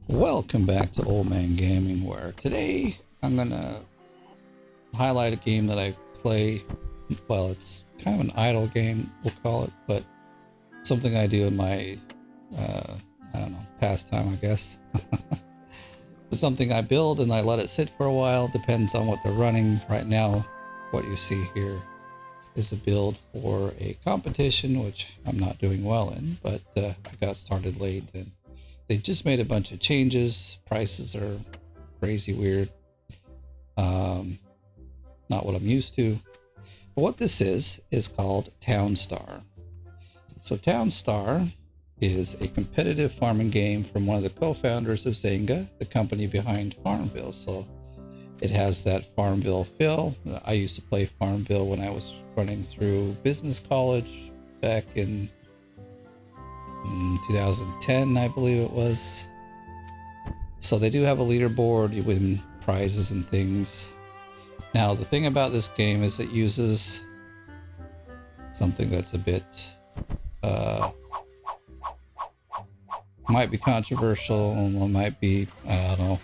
Welcome back to Old Man Gaming, where today I'm gonna highlight a game that I play. Well, it's kind of an idle game, we'll call it, but something I do in my I don't know, pastime, I guess. It's something I build and I let it sit for a while, depends on what they're running. Right now, what you see here is a build for a competition, which I'm not doing well in, but I got started late and they just made a bunch of changes. Prices are crazy weird. Not what I'm used to. But what this is called Townstar. So Townstar is a competitive farming game from one of the co-founders of Zynga, the company behind Farmville. So it has that Farmville feel. I used to play Farmville when I was running through business college back in 2010, I believe it was. So they do have a leaderboard. You win prizes and things. Now, the thing about this game is it uses something that's a bit might be controversial, might be, I don't know,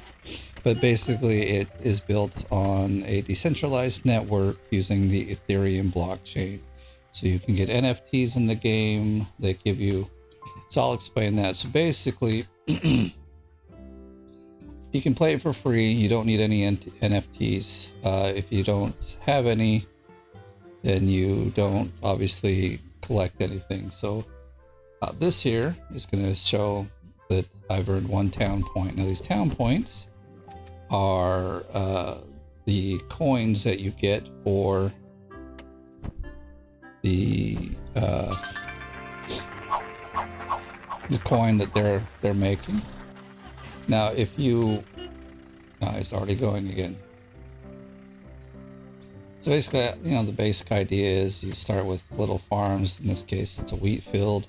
but basically it is built on a decentralized network using the Ethereum blockchain. So you can get NFTs in the game. They give you, so I'll explain that. So basically, you can play it for free. You don't need any NFTs. If you don't have any, then you don't obviously collect anything. So this here is going to show that I've earned 1 town point. Now these town points are the coins that you get for the coin that they're making. Now, if you, it's already going again. So basically, you know, the basic idea is you start with little farms. In this case, it's a wheat field,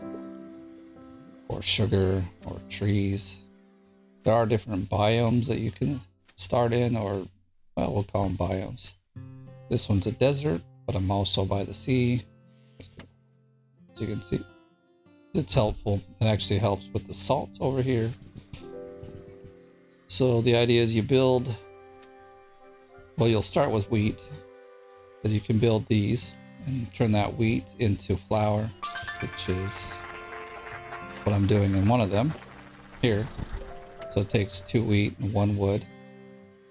or sugar, or trees. There are different biomes that you can start in, or, well, we'll call them biomes. This one's a desert, but I'm also by the sea. As you can see, it's helpful. It actually helps with the salt over here. So the idea is you build, well, you'll start with wheat, but you can build these and turn that wheat into flour, which is what I'm doing in one of them here. So it takes 2 wheat and 1 wood.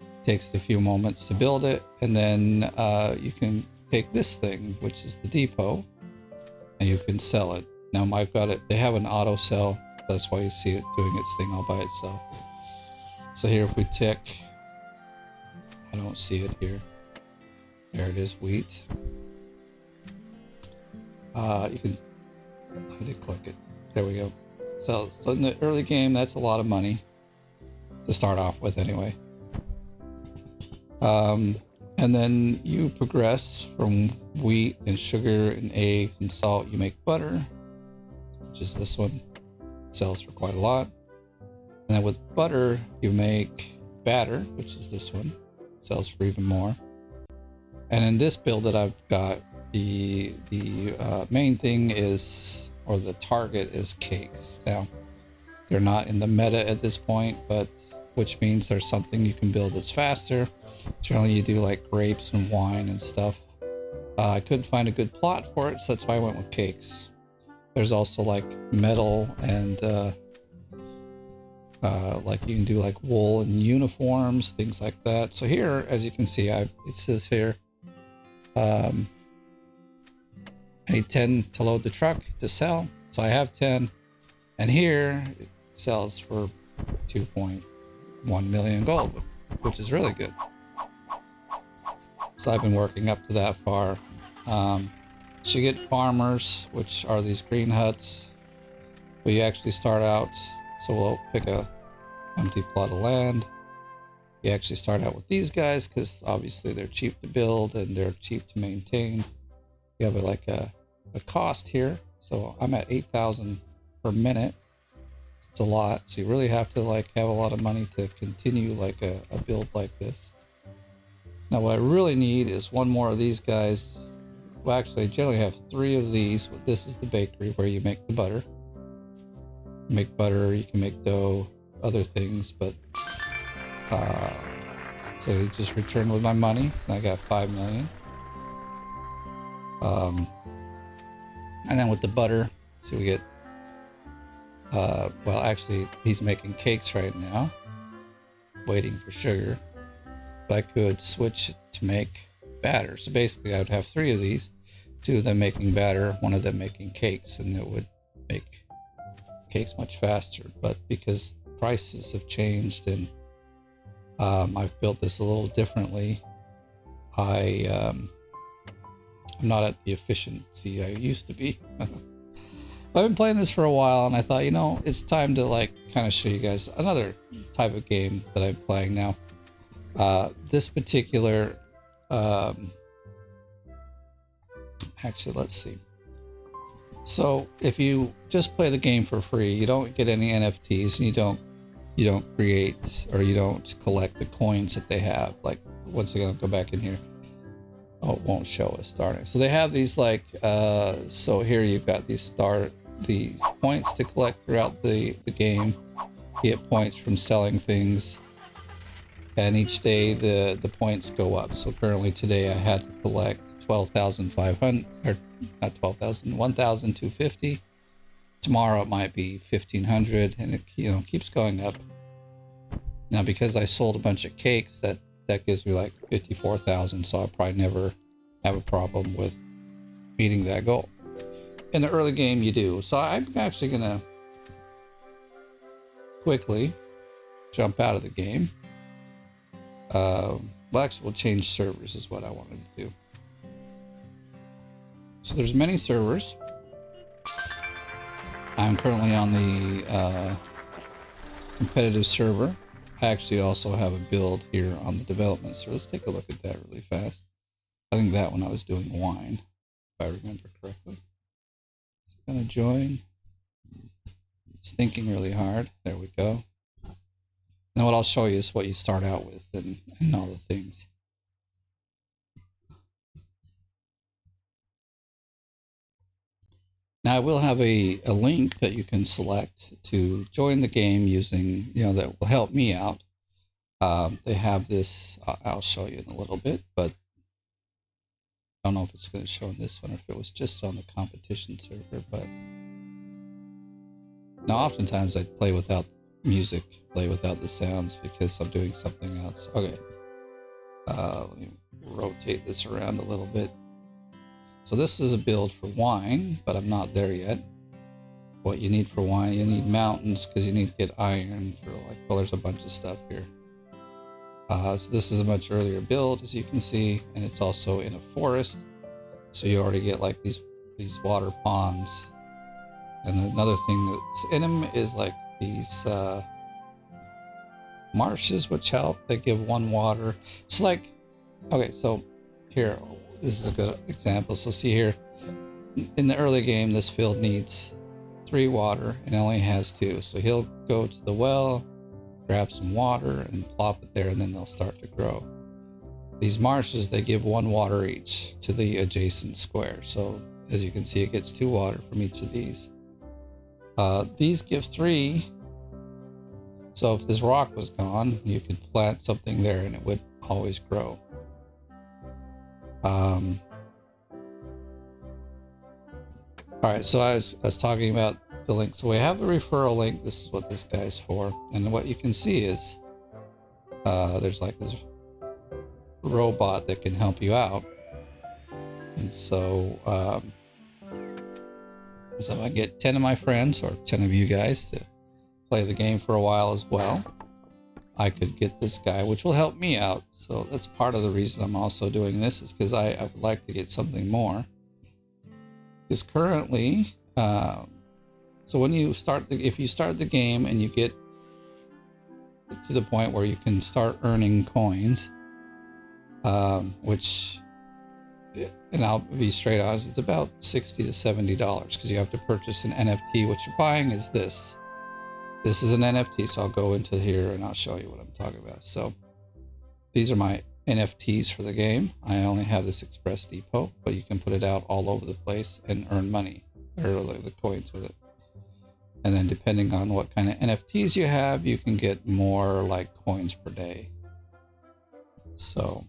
It takes a few moments to build it, and then you can take this thing, which is the depot, and you can sell it. Now I've got it, they have an auto sell, that's why you see it doing its thing all by itself. So here if we tick, I don't see it here. There it is, wheat. You can, I did click it. There we go. So in the early game, that's a lot of money to start off with anyway. And then you progress from wheat and sugar and eggs and salt. You make butter, which is this one. It sells for quite a lot. And then with butter, you make batter, which is this one. It sells for even more. And in this build that I've got, the main thing is, or the target is cakes. Now, they're not in the meta at this point, but which means there's something you can build that's faster. Generally, you do like grapes and wine and stuff. I couldn't find a good plot for it, so that's why I went with cakes. There's also like metal and like you can do like wool and uniforms, things like that. So here, as you can see, it says here, I need 10 to load the truck to sell. So I have 10, and here it sells for 2.1 million gold, which is really good. So I've been working up to that far. So you get farmers, which are these green huts, but you actually start out, so we'll pick a empty plot of land. You actually start out with these guys because obviously they're cheap to build and they're cheap to maintain. You have like a cost here. So I'm at 8,000 per minute. It's a lot. So you really have to like have a lot of money to continue like a build like this. Now what I really need is 1 more of these guys. Well, actually I generally have 3 of these, but this is the bakery where you make the butter. You make butter, you can make dough, other things, but so just returned with my money. So I got 5 million. And then with the butter, so we get well, actually he's making cakes right now, waiting for sugar, but I could switch to make batter. So basically I would have 3 of these, 2 of them making batter, 1 of them making cakes, and it would make cakes much faster. But because prices have changed and I've built this a little differently, I'm not at the efficiency I used to be. I've been playing this for a while, and I thought, you know, it's time to like kind of show you guys another type of game that I'm playing now. This particular, actually, let's see. So if you just play the game for free, you don't get any NFTs, and you don't create or you don't collect the coins that they have. Like, once again, I'll go back in here. Oh, it won't show us, darn it. So they have these like, so here you've got these points to collect throughout the game. You get points from selling things, and each day the points go up. So currently today I had to collect 12,500, or not 12,000, 1,250. Tomorrow it might be 1,500, and it keeps going up. Now because I sold a bunch of cakes, that gives me like 54,000, so I'll probably never have a problem with meeting that goal. In the early game you do. So I'm actually gonna quickly jump out of the game. Well, actually we'll change servers is what I wanted to do. So there's many servers. I'm currently on the competitive server. I actually also have a build here on the development, so let's take a look at that really fast. I think that one I was doing wine, if I remember correctly. So I'm gonna join. It's thinking really hard. There we go. Now what I'll show you is what you start out with and all the things. Now I will have a link that you can select to join the game using, that will help me out. They have this, I'll show you in a little bit, but I don't know if it's going to show in this one or if it was just on the competition server. But now oftentimes I play without music, play without the sounds because I'm doing something else. Okay, let me rotate this around a little bit. So this is a build for wine, but I'm not there yet. What you need for wine, you need mountains because you need to get iron for well, there's a bunch of stuff here. So this is a much earlier build, as you can see, and it's also in a forest. So you already get like these water ponds. And another thing that's in them is like these marshes, which help. They give 1 water. It's like, okay, so here, this is a good example. So see here, in the early game, this field needs 3 water and only has 2. So he'll go to the well, grab some water and plop it there, and then they'll start to grow. These marshes, they give 1 water each to the adjacent square. So as you can see, it gets 2 water from each of these. These give 3. So if this rock was gone, you could plant something there and it would always grow. All right, so I was talking about the link. So we have the referral link. This is what this guy's for. And what you can see is there's like this robot that can help you out. And so I get 10 of my friends or 10 of you guys to play the game for a while as well. I could get this guy, which will help me out. So that's part of the reason I'm also doing this, is because I would like to get something more. Because currently, so when you start, if you start the game and you get to the point where you can start earning coins, which, and I'll be straight honest, it's about $60 to $70 because you have to purchase an NFT. What you're buying is this. This is an NFT, so I'll go into here and I'll show you what I'm talking about. So these are my NFTs for the game. I only have this Express Depot, but you can put it out all over the place and earn money, or the coins with it. And then depending on what kind of NFTs you have, you can get more like coins per day. So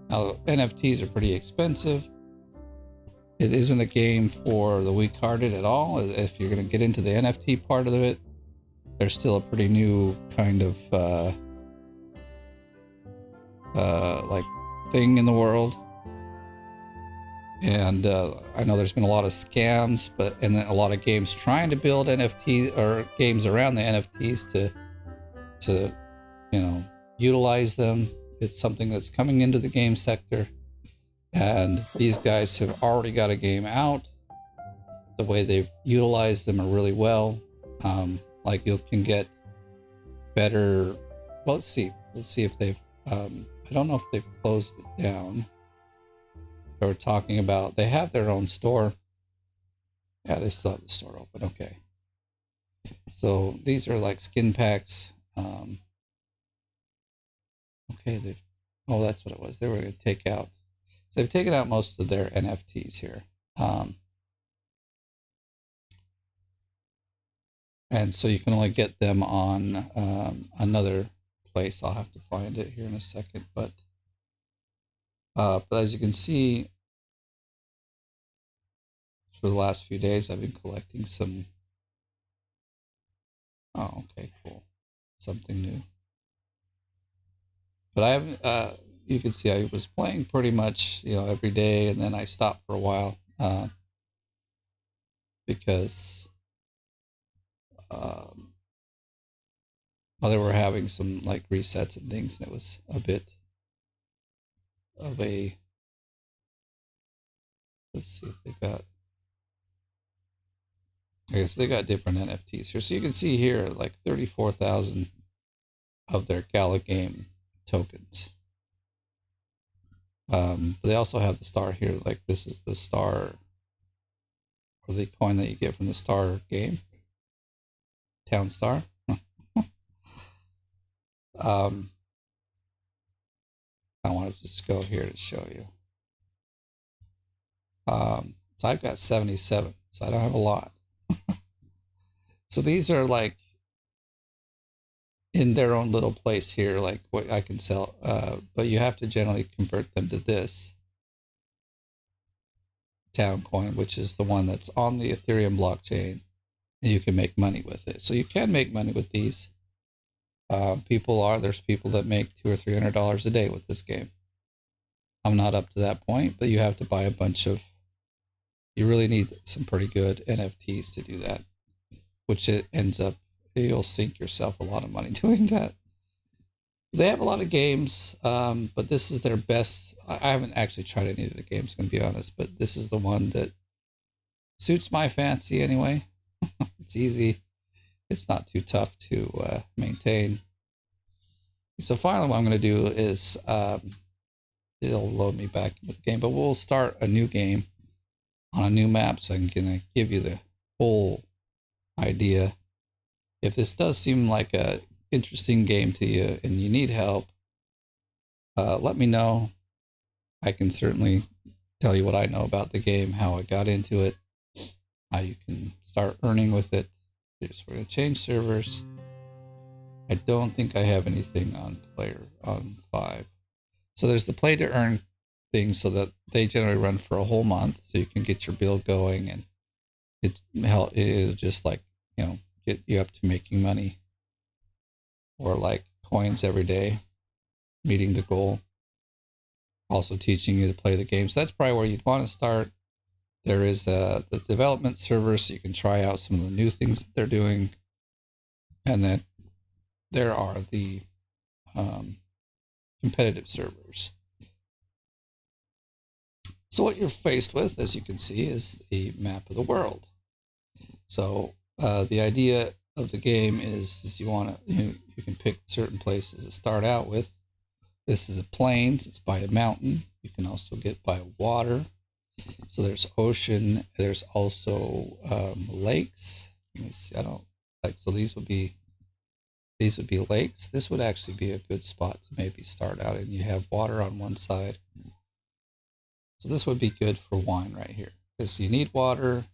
now NFTs are pretty expensive. It isn't a game for the weak-hearted at all. If you're going to get into the NFT part of it, there's still a pretty new kind of like thing in the world. And I know there's been a lot of scams, and a lot of games trying to build NFT or games around the NFTs to utilize them. It's something that's coming into the game sector, and these guys have already got a game out. The way they've utilized them are really well. Like you can get better. Well, let's see if they've. I don't know if they've closed it down. They were talking about they have their own store. Yeah, they still have the store open. Okay. So these are like skin packs. Okay, that's what it was. They were going to take out. So they've taken out most of their NFTs here. And so you can only get them on another place. I'll have to find it here in a second. But as you can see, for the last few days, I've been collecting some. Oh, okay, cool. Something new. But I haven't. You can see I was playing pretty much, every day, and then I stopped for a while because they were having some like resets and things, and it was a bit of a. Let's see if they got. Okay, so they got different NFTs here. So you can see here, like 34,000 of their Gala Game tokens. But they also have the star here. Like this is the star, or the coin that you get from the star game, Town Star. I want to just go here to show you. So I've got 77, so I don't have a lot. So these are like in their own little place here, like what I can sell. But you have to generally convert them to this town coin, which is the one that's on the Ethereum blockchain, and you can make money with it. So you can make money with these. There's people that make $200 or $300 a day with this game. I'm not up to that point, but you have to buy a bunch of. You really need some pretty good NFTs to do that, which it ends up you'll sink yourself a lot of money doing that. They have a lot of games, but this is their best. I haven't actually tried any of the games, going to be honest, but this is the one that suits my fancy anyway. It's easy. It's not too tough to maintain. So finally what I'm going to do is it'll load me back into the game, but we'll start a new game on a new map so I can give you the whole idea. If this does seem like a interesting game to you and you need help, let me know. I can certainly tell you what I know about the game, how I got into it, how you can start earning with it. We're going to change servers. I don't think I have anything on 5. So there's the play to earn thing, so that they generally run for a whole month, so you can get your build going, and it'll just like get you up to making money, or like coins every day, meeting the goal. Also teaching you to play the game. So that's probably where you'd want to start. There is the development server, so you can try out some of the new things that they're doing. And then there are the competitive servers. So what you're faced with, as you can see, is a map of the world. So the idea of the game is you can pick certain places to start out with. This is a plains. It's by a mountain. You can also get by water. So there's ocean. There's also lakes. Let me see. So these would be lakes. This would actually be a good spot to maybe start out in. You have water on one side. So this would be good for wine right here, because you need water.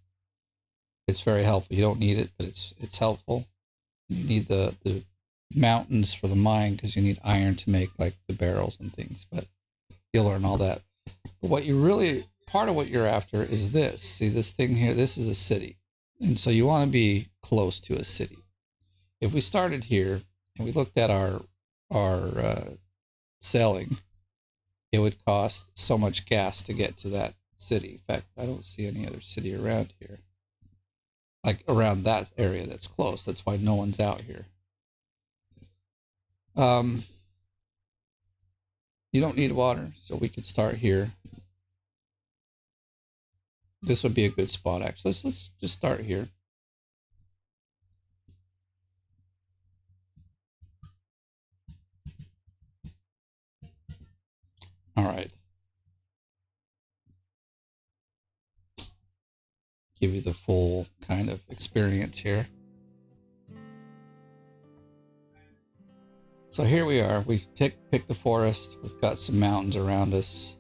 It's very helpful. You don't need it, but it's helpful. You need the mountains for the mine because you need iron to make like the barrels and things, but you'll learn all that. But what you really, part of what you're after is this. See this thing here? This is a city. And so you want to be close to a city. If we started here and we looked at our selling, it would cost so much gas to get to that city. In fact, I don't see any other city around here. Like around that area that's close. That's why no one's out here. You don't need water, so we could start here. This would be a good spot, actually. Let's just start here. All right. Give you the full kind of experience here. So here we are. We've picked a forest. We've got some mountains around us.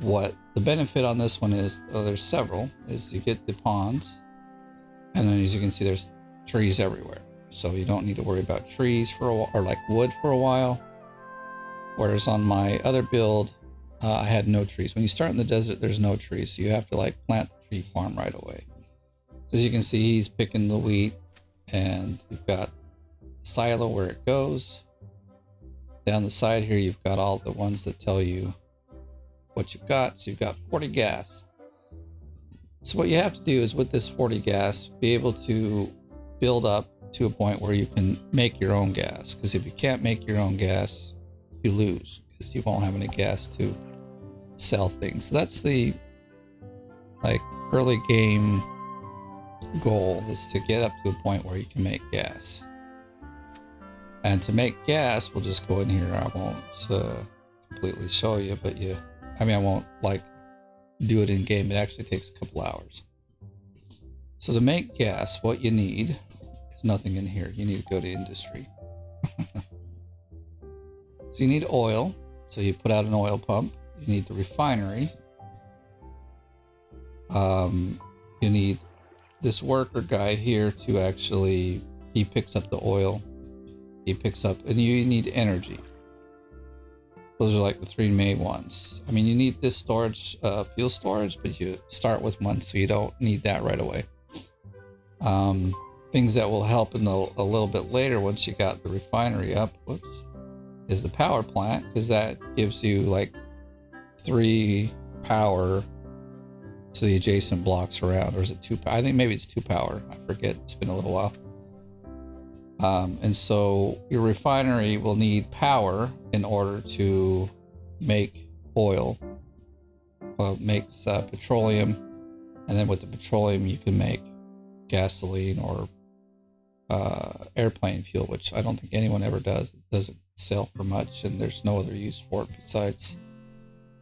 What the benefit on this one is, there's several, is you get the ponds. And then as you can see, there's trees everywhere. So you don't need to worry about trees for a while, or like wood for a while. Whereas on my other build, I had no trees. When you start in the desert, there's no trees. So you have to like plant the tree farm right away. So as you can see, he's picking the wheat, and you've got silo where it goes. Down the side here, you've got all the ones that tell you what you've got. So you've got 40 gas. So what you have to do is with this 40 gas, be able to build up to a point where you can make your own gas. Because if you can't make your own gas, you lose, because you won't have any gas to sell things. So that's the like early game goal, is to get up to a point where you can make gas. And to make gas, we'll just go in here. I won't completely show you, but I won't like do it in game. It actually takes a couple hours. So to make gas, what you need is nothing in here. You need to go to industry. So you need oil. So you put out an oil pump. You need the refinery. You need this worker guy here to actually, he picks up the oil. He picks up, and you need energy. Those are like the three main ones. I mean, you need this storage, fuel storage, but you start with one, so you don't need that right away. Things that will help in a little bit later, once you got the refinery up, is the power plant, because that gives you like 3 power to the adjacent blocks around. Or is it 2? I think maybe it's 2 power. I forget. It's been a little while. And so your refinery will need power in order to make oil. Well, it makes petroleum, and then with the petroleum you can make gasoline or airplane fuel, which I don't think anyone ever does. It doesn't sell for much, and there's no other use for it besides,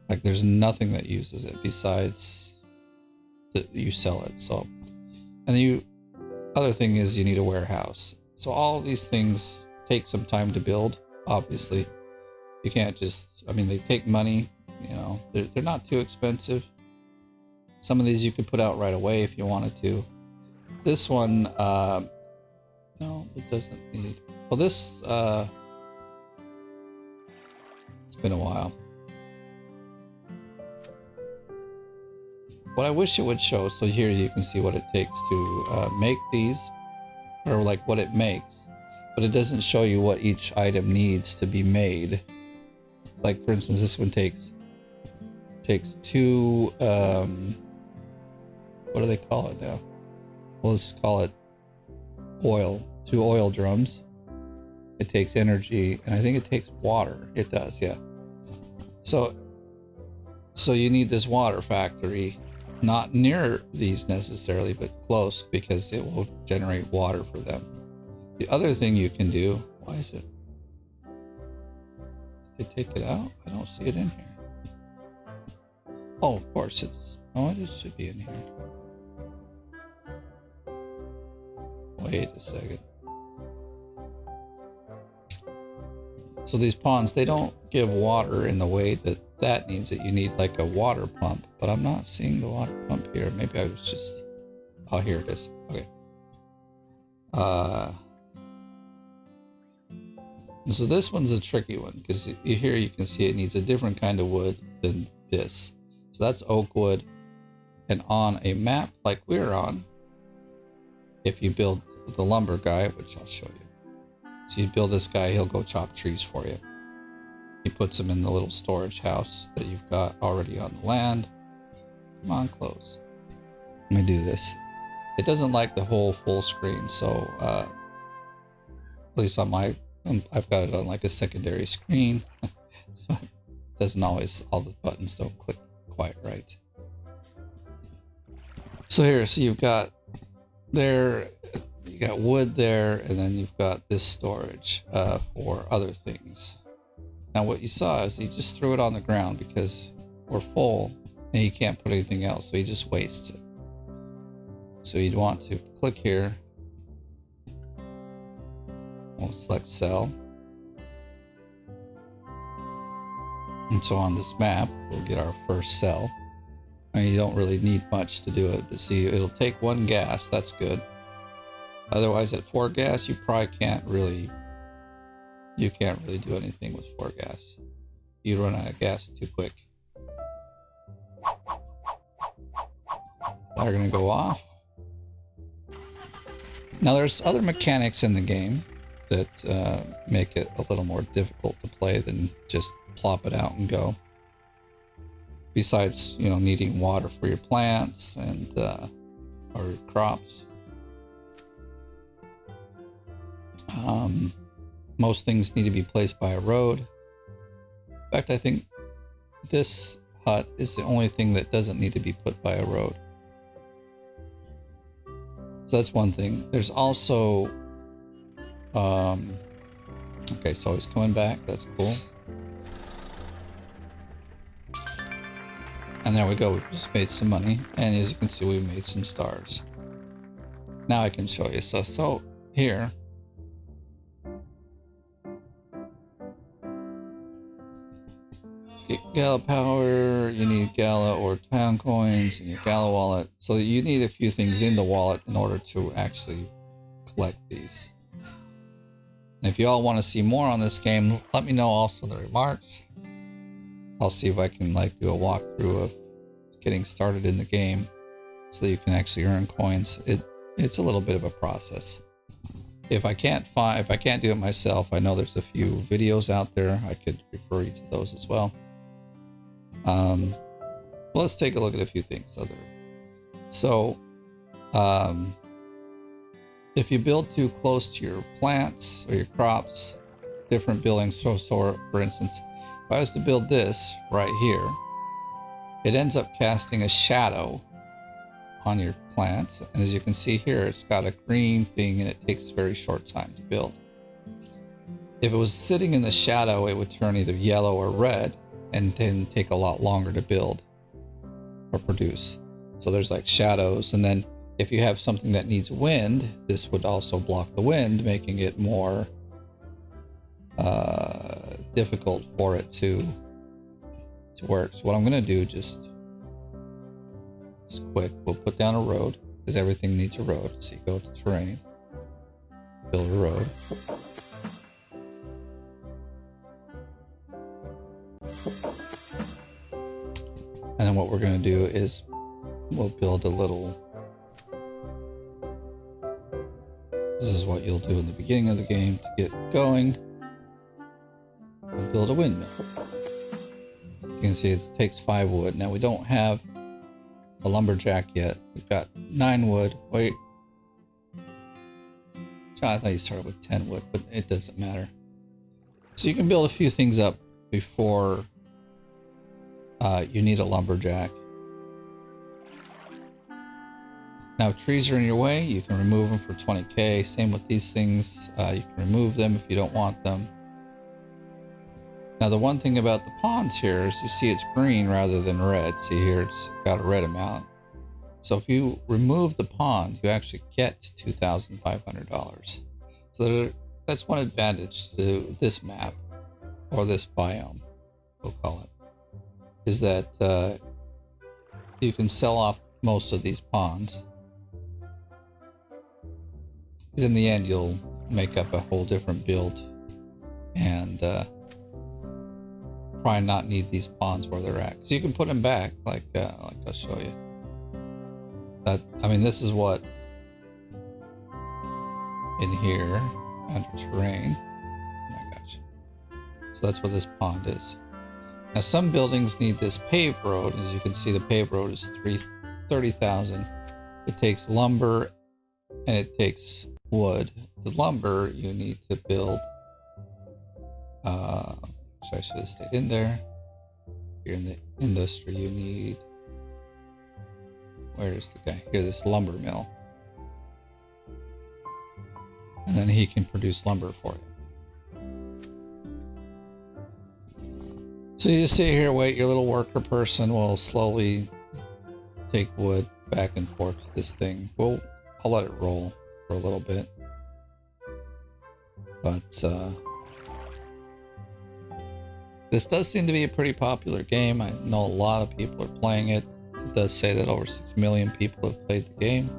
like, there's nothing that uses it besides that you sell it. So, and the other thing is you need a warehouse. So all of these things take some time to build. Obviously, you can't just, they take money, they're not too expensive. Some of these you could put out right away if you wanted to. This one, no, it doesn't need, well, this, it's been a while. What I wish it would show, so here you can see what it takes to make these, or like what it makes, but it doesn't show you what each item needs to be made. Like, for instance, this one takes 2, what do they call it now? Well, let's call it oil, 2 oil drums. It takes energy, and I think it takes water. It does, yeah. So you need this water factory, not near these necessarily, but close, because it will generate water for them. The other thing you can do, why is it? Did they take it out? I don't see it in here. Oh, of course it should be in here. Wait a second. So these ponds, they don't give water in the way that needs it. You need like a water pump, but I'm not seeing the water pump here. Maybe I was just Oh, here it is. Okay. So this one's a tricky one because here you can see it needs a different kind of wood than this. So that's oak wood. And on a map like we're on, if you build the lumber guy, which I'll show you. So you build this guy, he'll go chop trees for you. He puts them in the little storage house that you've got already on the land. Come on, close. Let me do this. It doesn't like the whole full screen, so at least on my, I've got it on like a secondary screen. So it doesn't always, all the buttons don't click quite right. So here, so you've got there, you got wood there, and then you've got this storage for other things. Now what you saw is he just threw it on the ground because we're full and he can't put anything else, so he just wastes it. So you'd want to click here. We'll select cell. And so on this map, we'll get our first cell. I mean, you don't really need much to do it, but see, it'll take 1 gas, that's good. Otherwise at 4 gas, you probably can't really do anything with 4 gas. You run out of gas too quick. They're gonna go off. Now there's other mechanics in the game that make it a little more difficult to play than just plop it out and go. Besides, you know, needing water for your plants and or crops. Most things need to be placed by a road. In fact, I think this hut is the only thing that doesn't need to be put by a road. So that's one thing. There's also, okay, so he's coming back. That's cool. And there we go. We just made some money. And as you can see, we made some stars. Now I can show you. So here, to get Gala power, you need Gala or town coins and your Gala wallet. So you need a few things in the wallet in order to actually collect these. And if you all want to see more on this game, let me know also in the remarks. I'll see if I can like do a walkthrough of getting started in the game so that you can actually earn coins. It's a little bit of a process. If I can't do it myself, I know there's a few videos out there. I could refer you to those as well. Let's take a look at a few things. So, if you build too close to your plants or your crops, different buildings. So for instance, if I was to build this right here, it ends up casting a shadow on your plants. And as you can see here, it's got a green thing and it takes a very short time to build. If it was sitting in the shadow, it would turn either yellow or red and then take a lot longer to build or produce. So there's like shadows. And then if you have something that needs wind, this would also block the wind, making it more difficult for it to work. So what I'm going to do, just quick, we'll put down a road because everything needs a road. So you go to terrain, build a road. And then what we're going to do is we'll build a little, this is what you'll do in the beginning of the game to get going. We'll build a windmill. You can see it takes 5 wood. Now we don't have a lumberjack yet. We've got 9 wood. Wait. I thought you started with 10 wood, but it doesn't matter. So you can build a few things up before you need a lumberjack. Now, if trees are in your way, you can remove them for 20k. Same with these things. You can remove them if you don't want them. Now, the one thing about the ponds here is you see it's green rather than red. See here, it's got a red amount. So if you remove the pond, you actually get $2,500. So that's one advantage to this map, or this biome, we'll call it, is that you can sell off most of these ponds Because in the end, you'll make up a whole different build and probably not need these pawns where they're at. So you can put them back, like I'll show you. That, I mean, this is what in here under terrain. I got you. So that's what this pond is. Now some buildings need this paved road. As you can see, the paved road is 30,000. It takes lumber and it takes wood. The lumber you need to build. So I should have stayed in there. Here in the industry, you need. Where is the guy? Here, this lumber mill. And then he can produce lumber for you. So you sit here, wait, your little worker person will slowly take wood back and forth to this thing. I'll let it roll for a little bit. But this does seem to be a pretty popular game. I know a lot of people are playing it. It does say that over 6 million people have played the game.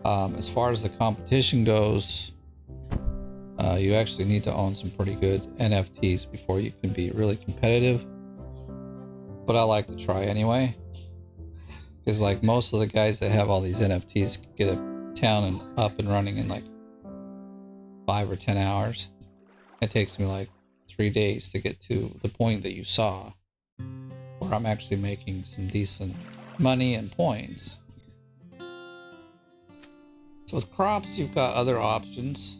As far as the competition goes, you actually need to own some pretty good NFTs before you can be really competitive. But I like to try anyway. Because like most of the guys that have all these NFTs get a town up and running in like 5 or 10 hours. It takes me like 3 days to get to the point that you saw, where I'm actually making some decent money and points. So with crops, you've got other options.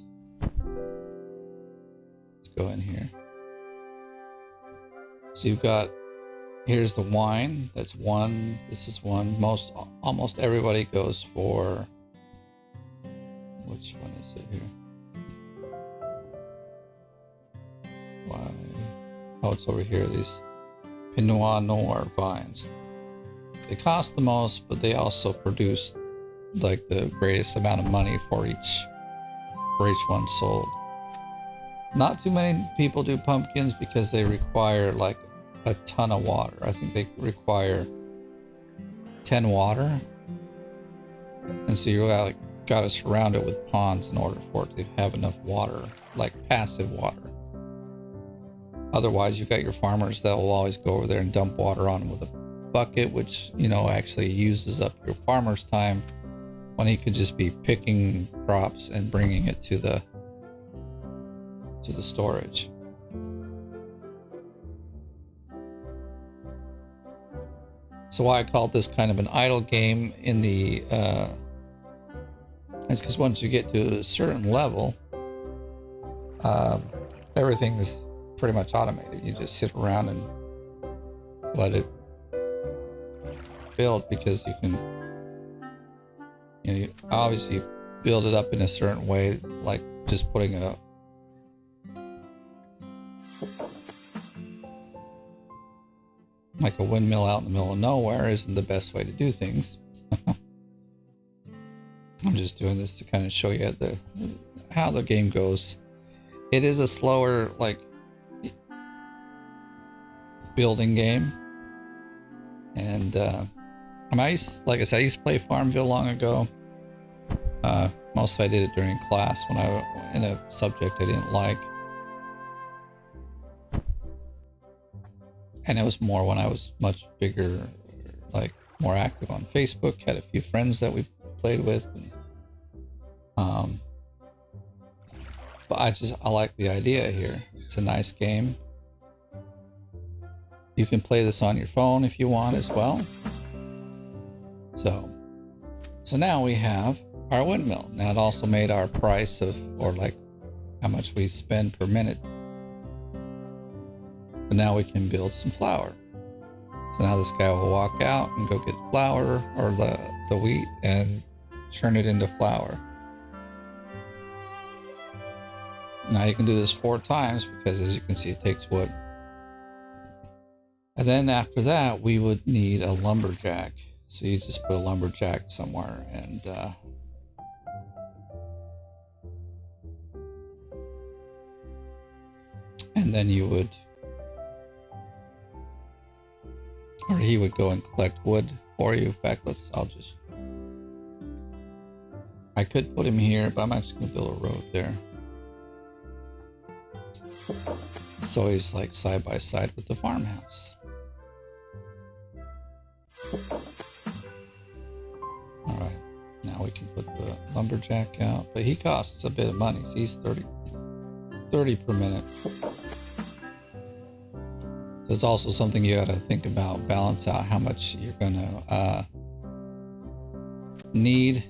Let's go in here. So you've got, here's the wine. That's one. This is one. Almost everybody goes for, which one is it here? Why? Oh, it's over here. These Pinot Noir vines. They cost the most, but they also produce like the greatest amount of money for each one sold. Not too many people do pumpkins because they require like a ton of water. I think they require 10 water, and so you like got to surround it with ponds in order for it to have enough water, like passive water. Otherwise, you got your farmers that will always go over there and dump water on them with a bucket, which, you know, actually uses up your farmer's time when he could just be picking crops and bringing it to the storage. So why I called this kind of an idle game in the it's because once you get to a certain level, everything's pretty much automated. You just sit around and let it build, because you can, you obviously build it up in a certain way, like just putting a windmill out in the middle of nowhere isn't the best way to do things. I'm just doing this to kind of show you how the game goes. It is a slower, like, building game, and like I said, I used to play Farmville long ago. Mostly I did it during class when I in a subject I didn't like, and it was more when I was much bigger, like more active on Facebook. Had a few friends that we played with, and, but I like the idea here. It's a nice game. You can play this on your phone if you want as well. So now we have our windmill. Now it also made our price or like how much we spend per minute. But now we can build some flour. So now this guy will walk out and go get flour, or the wheat, and turn it into flour. Now you can do this 4 times because, as you can see, it takes wood. And then after that, we would need a lumberjack. So you just put a lumberjack somewhere, and then you would, or he would go and collect wood for you. In fact, I I could put him here, but I'm actually gonna build a road there. So he's like side by side with the farmhouse. All right, now we can put the lumberjack out, but he costs a bit of money. So he's 30 per minute. There's also something you got to think about, balance out how much you're gonna need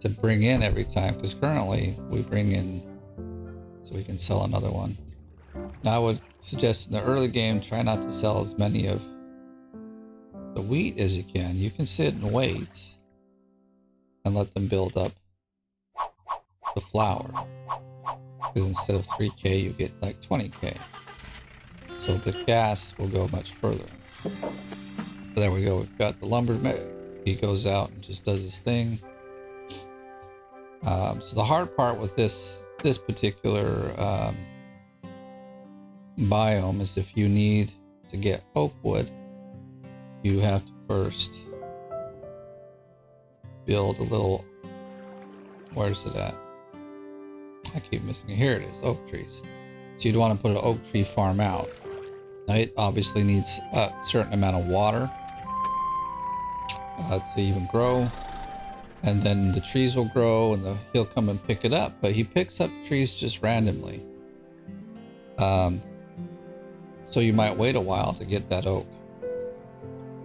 to bring in every time, because currently we bring in so we can sell another one. Now I would suggest in the early game, try not to sell as many of the wheat as you can. You can sit and wait and let them build up the flour, because instead of 3k you get like 20k, so the gas will go much further. So there we go, we've got the lumberman. He goes out and just does his thing. So the hard part with this particular biome is if you need to get oak wood, you have to first build a little, where's it at? I keep missing it. Here it is, oak trees. So you'd want to put an oak tree farm out. Now it obviously needs a certain amount of water to even grow. And then the trees will grow and he'll come and pick it up. But he picks up trees just randomly. So you might wait a while to get that oak.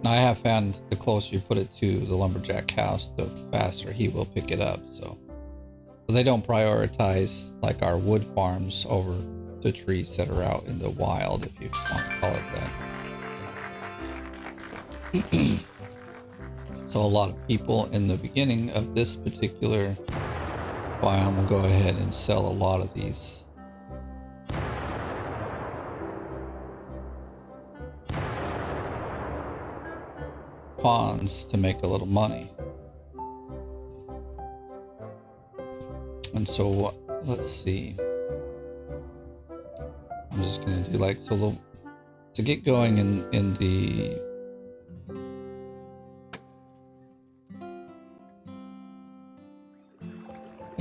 Now I have found the closer you put it to the lumberjack house, the faster he will pick it up. So they don't prioritize like our wood farms over the trees that are out in the wild, if you want to call it that. So a lot of people in the beginning of this particular biome will go ahead and sell a lot of these. Ponds to make a little money. And so let's see. I'm just gonna do like so to get going in the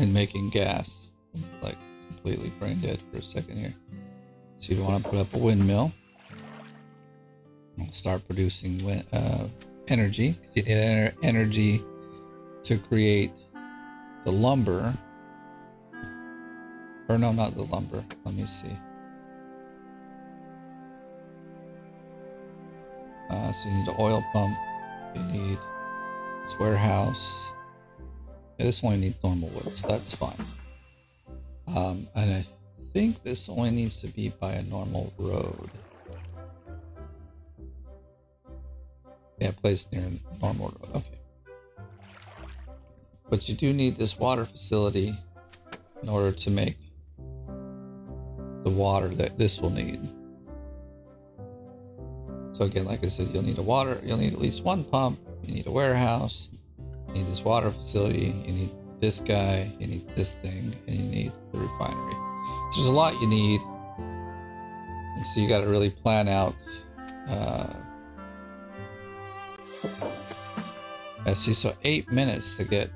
making gas. Like completely brain dead for a second here. So you want to put up a windmill. We'll start producing energy. You need energy to create the lumber. Or no, not the lumber. Let me see. So you need an oil pump. You need this warehouse. Yeah, this only needs normal wood, so that's fine. And I think this only needs to be by a normal road. Yeah, placed near a normal road. Okay. But you do need this water facility in order to make the water that this will need. So again, like I said, you'll need at least one pump, you need a warehouse, you need this water facility, you need this guy, you need this thing, and you need the refinery. So there's a lot you need. And so you got to really plan out. I see, so 8 minutes to get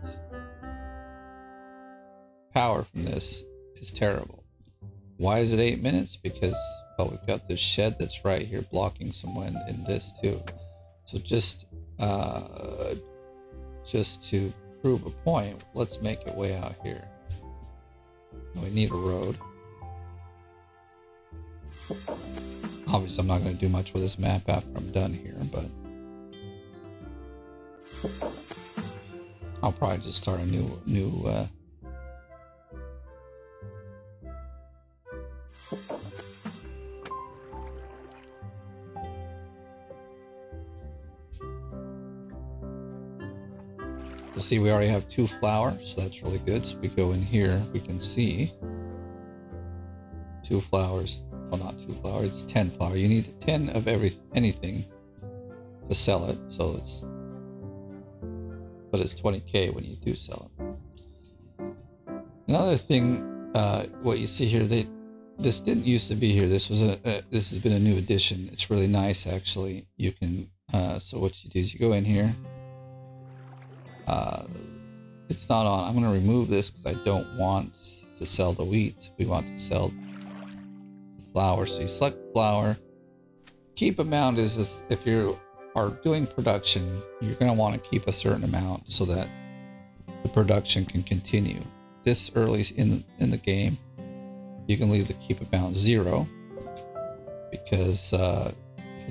power from this is terrible. Why is it 8 minutes? Because, well, we've got this shed that's right here blocking some wind in this too. So just to prove a point, let's make it way out here. We need a road. Obviously, I'm not going to do much with this map after I'm done here, but I'll probably just start a new you'll see we already have 2 flowers, so that's really good. So we go in here, we can see 2 flowers. Well, not 2 flowers, it's 10 flowers. You need 10 of anything to sell it. So but it's 20k when you do sell it. Another thing, what you see here, this didn't used to be here. This has been a new addition. It's really nice, actually. You can so what you do is you go in here. it's not on. I'm going to remove this because I don't want to sell the wheat. We want to sell the flour. So you select flour. Keep amount is this, if you are doing production, you're going to want to keep a certain amount so that the production can continue. This early in the game, you can leave the keep amount 0 because you're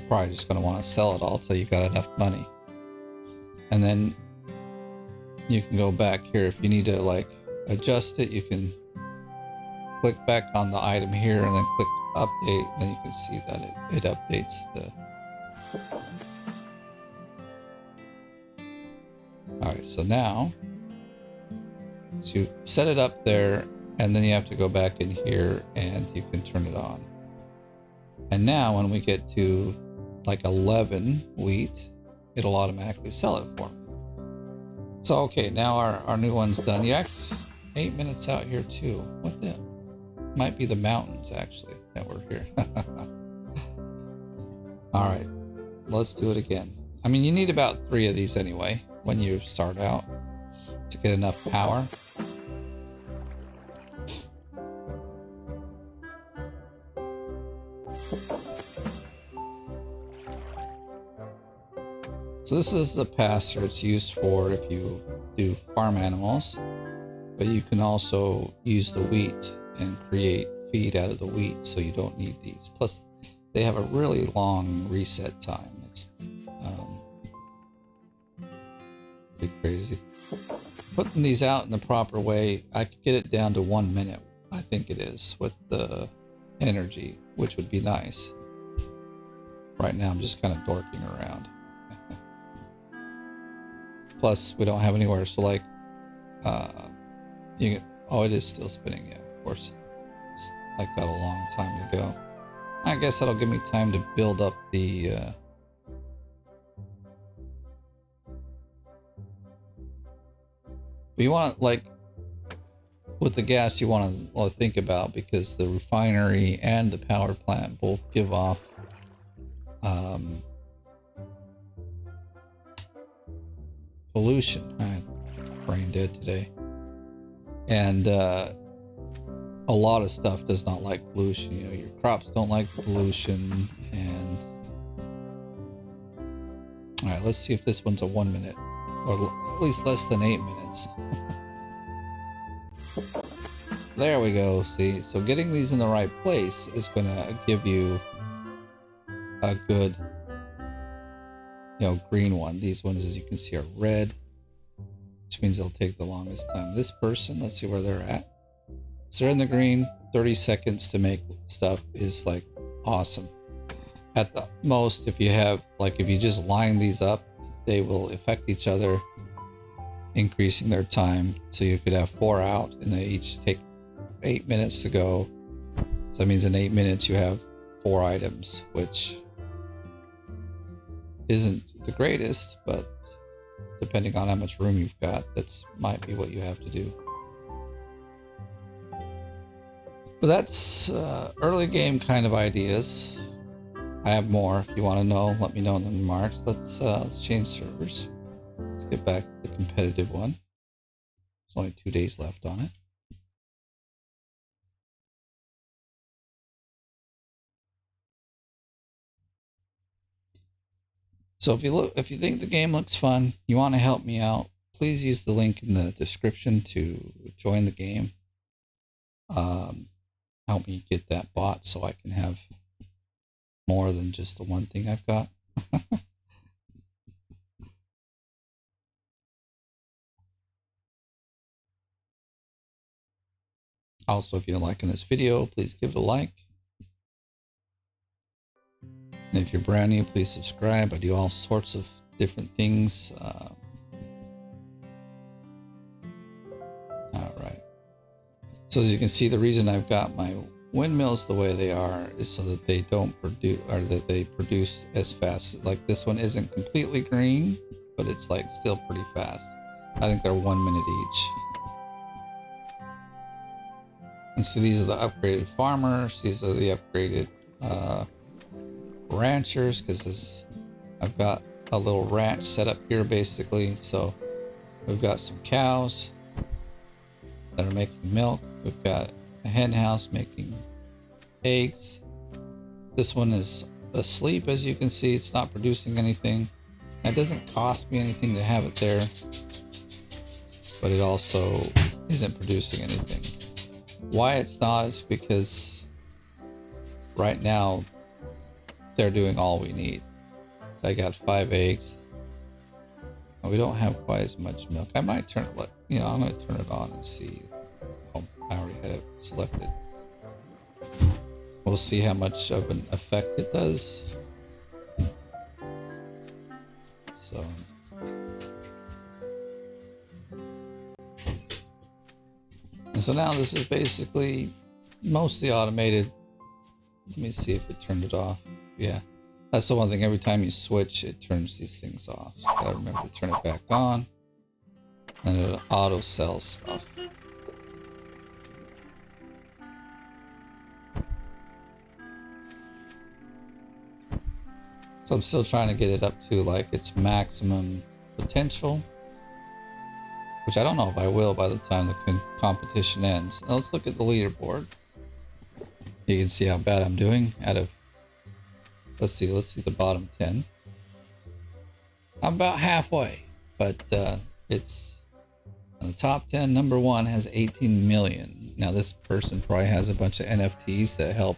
probably just going to want to sell it all till you got enough money. And then you can go back here if you need to like adjust it. You can click back on the item here and then click update, and then you can see that it updates the. Alright, so now so you set it up there, and then you have to go back in here and you can turn it on. And now when we get to like 11 wheat, it'll automatically sell it for me. So okay, now our new one's done. You actually 8 minutes out here too. What the? Might be the mountains actually that were here. All right, let's do it again. I mean, you need about 3 of these anyway when you start out to get enough power. So this is the pasture it's used for if you do farm animals, but you can also use the wheat and create feed out of the wheat, so you don't need these. Plus, they have a really long reset time. It's pretty crazy. Putting these out in the proper way, I could get it down to 1 minute, I think it is, with the energy, which would be nice. Right now, I'm just kind of dorking around. Plus, we don't have anywhere, so like, you can, oh, it is still spinning, yeah, of course. I've got a long time to go. I guess that'll give me time to build up the, but you want to, like, with the gas, you want to think about, because the refinery and the power plant both give off, pollution. I'm brain dead today. And a lot of stuff does not like pollution. You know, your crops don't like pollution. And all right, let's see if this one's a 1 minute, or at least less than 8 minutes. There we go. See, so getting these in the right place is going to give you a good, you know, green one. These ones, as you can see, are red, which means they'll take the longest time. This person, let's see where they're at. So they're in the green. 30 seconds to make stuff is like awesome. At the most, if you have, like, if you just line these up, they will affect each other, increasing their time. So you could have 4 out, and they each take 8 minutes to go. So that means in 8 minutes you have 4 items, which isn't the greatest, but depending on how much room you've got, that's might be what you have to do. But that's early game kind of ideas. I have more. If you want to know, let me know in the remarks. Let's change servers. Let's get back to the competitive one. There's only 2 days left on it. So if you think the game looks fun, you want to help me out, please use the link in the description to join the game. Help me get that bot so I can have more than just the one thing I've got. Also, if you're liking this video, please give it a like. And if you're brand new, please subscribe. I do all sorts of different things. All right. So as you can see, the reason I've got my windmills the way they are is so that they don't produce, or that they produce as fast. Like this one isn't completely green, but it's like still pretty fast. I think they're 1 minute each. And so these are the upgraded farmers. These are the upgraded ranchers, because I've got a little ranch set up here basically. So We've got some cows that are making milk. We've got a hen house making eggs. This one is asleep, as you can see. It's not producing anything. It doesn't cost me anything to have it there, but it also isn't producing anything. Why it's not is because right now they're doing all we need. So I got 5 eggs. We don't have quite as much milk. I might turn it, I'm going to turn it on and see. Oh, I already had it selected. We'll see how much of an effect it does. So. And so now this is basically mostly automated. Let me see if it turned it off. Yeah. That's the one thing. Every time you switch, it turns these things off. So you gotta remember to turn it back on. And it auto sells stuff. So I'm still trying to get it up to like its maximum potential, which I don't know if I will by the time the competition ends. Now let's look at the leaderboard. You can see how bad I'm doing out of, let's see the bottom 10. I'm about halfway, but it's on the top 10. Number 1 has 18 million. Now this person probably has a bunch of NFTs that help.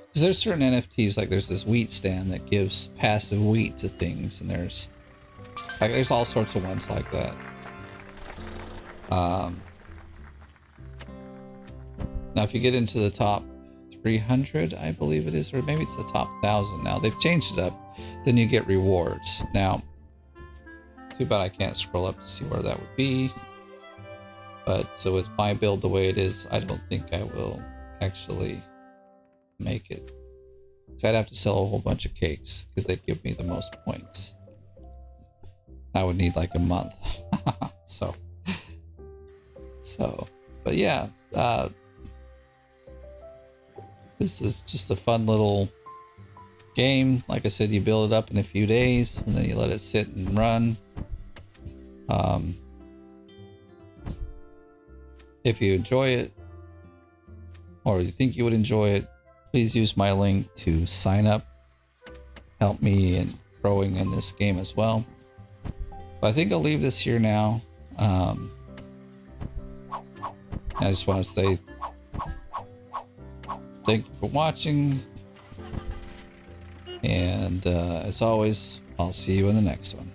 Because there's certain NFTs, like there's this wheat stand that gives passive wheat to things, and there's all sorts of ones like that. Now if you get into the top 300, I believe it is, or maybe it's the top 1,000 now. They've changed it up. Then you get rewards. Now, too bad I can't scroll up to see where that would be. But so with my build the way it is, I don't think I will actually make it. So I'd have to sell a whole bunch of cakes because they'd give me the most points. I would need like a month. But yeah, this is just a fun little game. Like I said, you build it up in a few days and then you let it sit and run. If you enjoy it, or you think you would enjoy it, please use my link to sign up. Help me in growing in this game as well. But I think I'll leave this here now. I just want to say thank you for watching. And as always, I'll see you in the next one.